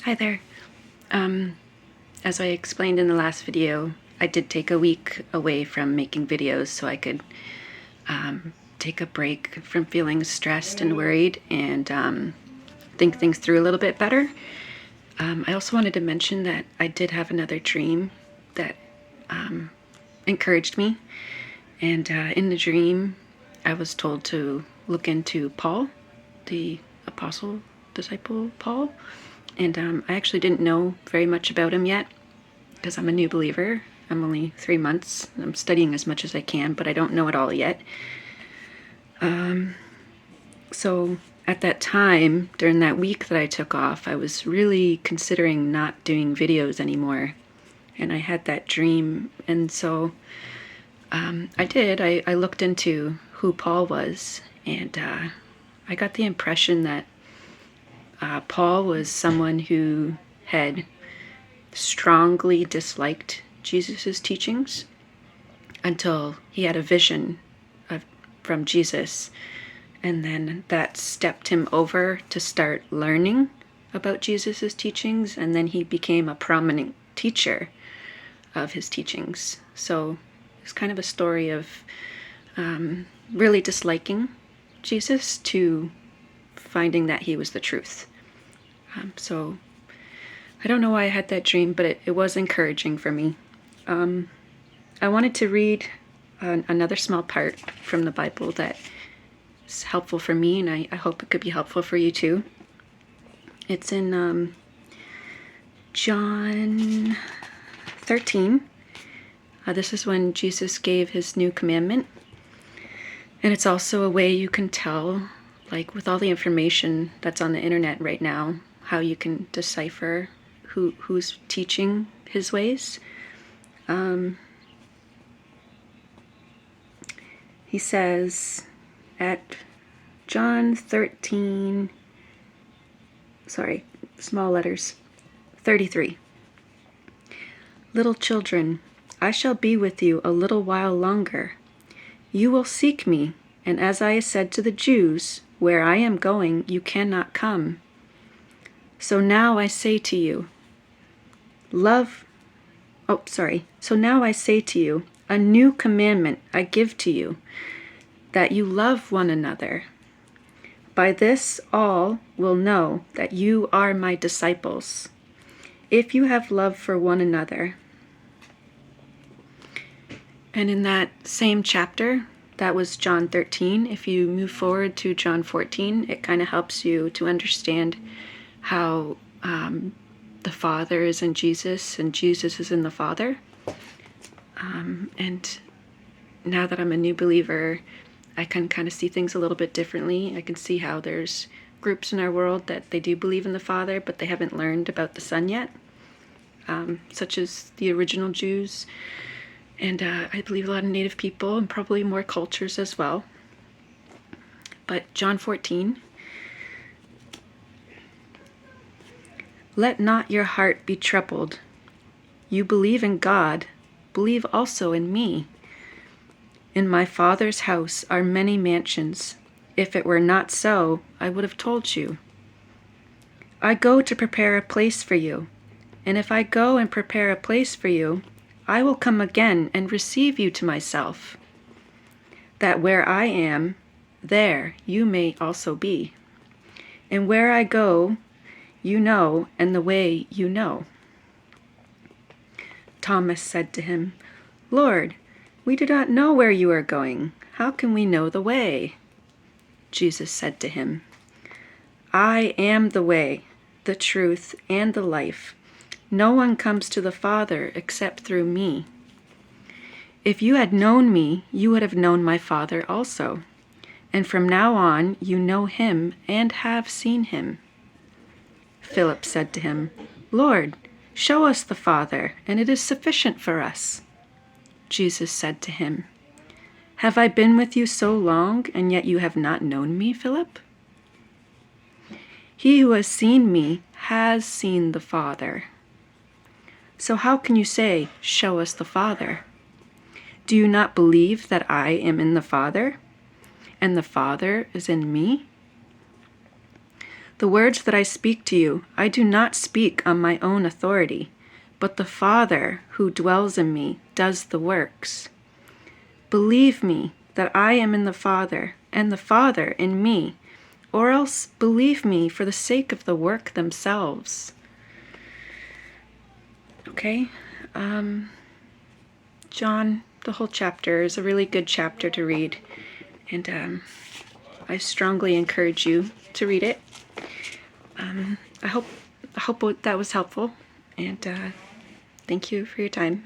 Hi there. As I explained in the last video, I did take a week away from making videos so I could take a break from feeling stressed and worried and think things through a little bit better. I also wanted to mention that I did have another dream that encouraged me. And in the dream, I was told to look into Paul, the apostle, disciple Paul. And I actually didn't know very much about him yet because I'm a new believer. I'm only 3 months. I'm studying as much as I can, but I don't know it all yet. So at that time, during that week that I took off, I was really considering not doing videos anymore. And I had that dream. And so I did. I looked into who Paul was, and I got the impression that Paul was someone who had strongly disliked Jesus' teachings until he had a vision from Jesus, and then that stepped him over to start learning about Jesus' teachings, and then he became a prominent teacher of his teachings. So it's kind of a story of really disliking Jesus to finding that he was the truth. So I don't know why I had that dream, but it was encouraging for me. I wanted to read another small part from the Bible that is helpful for me, and I hope it could be helpful for you too. It's in John 13. This is when Jesus gave his new commandment. And it's also a way you can tell, like with all the information that's on the internet right now, how you can decipher who's teaching his ways. He says at John 13, small letters, 33. Little children, I shall be with you a little while longer. You will seek me, and as I said to the Jews, where I am going, you cannot come. So now I say to you, So now I say to you, a new commandment I give to you, that you love one another. By this all will know that you are my disciples, if you have love for one another. And in that same chapter, that was John 13. If you move forward to John 14, it kind of helps you to understand how the Father is in Jesus and Jesus is in the Father. And now that I'm a new believer, I can kind of see things a little bit differently. I can see how there's groups in our world that they do believe in the Father, but they haven't learned about the Son yet, such as the original Jews. And I believe a lot of Native people and probably more cultures as well. But John 14, let not your heart be troubled. You believe in God, believe also in me. In my Father's house are many mansions. If it were not so, I would have told you. I go to prepare a place for you. And if I go and prepare a place for you, I will come again and receive you to myself, that where I am, there you may also be. And where I go, you know, and the way you know. Thomas said to him, Lord, we do not know where you are going. How can we know the way? Jesus said to him, I am the way, the truth, and the life. No one comes to the Father except through me. If you had known me, you would have known my Father also. And from now on, you know him and have seen him. Philip said to him, Lord, show us the Father, and it is sufficient for us. Jesus said to him, Have I been with you so long, and yet you have not known me, Philip? He who has seen me has seen the Father. So how can you say, show us the Father? Do you not believe that I am in the Father, and the Father is in me? The words that I speak to you, I do not speak on my own authority, but the Father who dwells in me does the works. Believe me that I am in the Father, and the Father in me, or else believe me for the sake of the work themselves. Okay? John, the whole chapter is a really good chapter to read, and I strongly encourage you to read it. I hope that was helpful, and thank you for your time.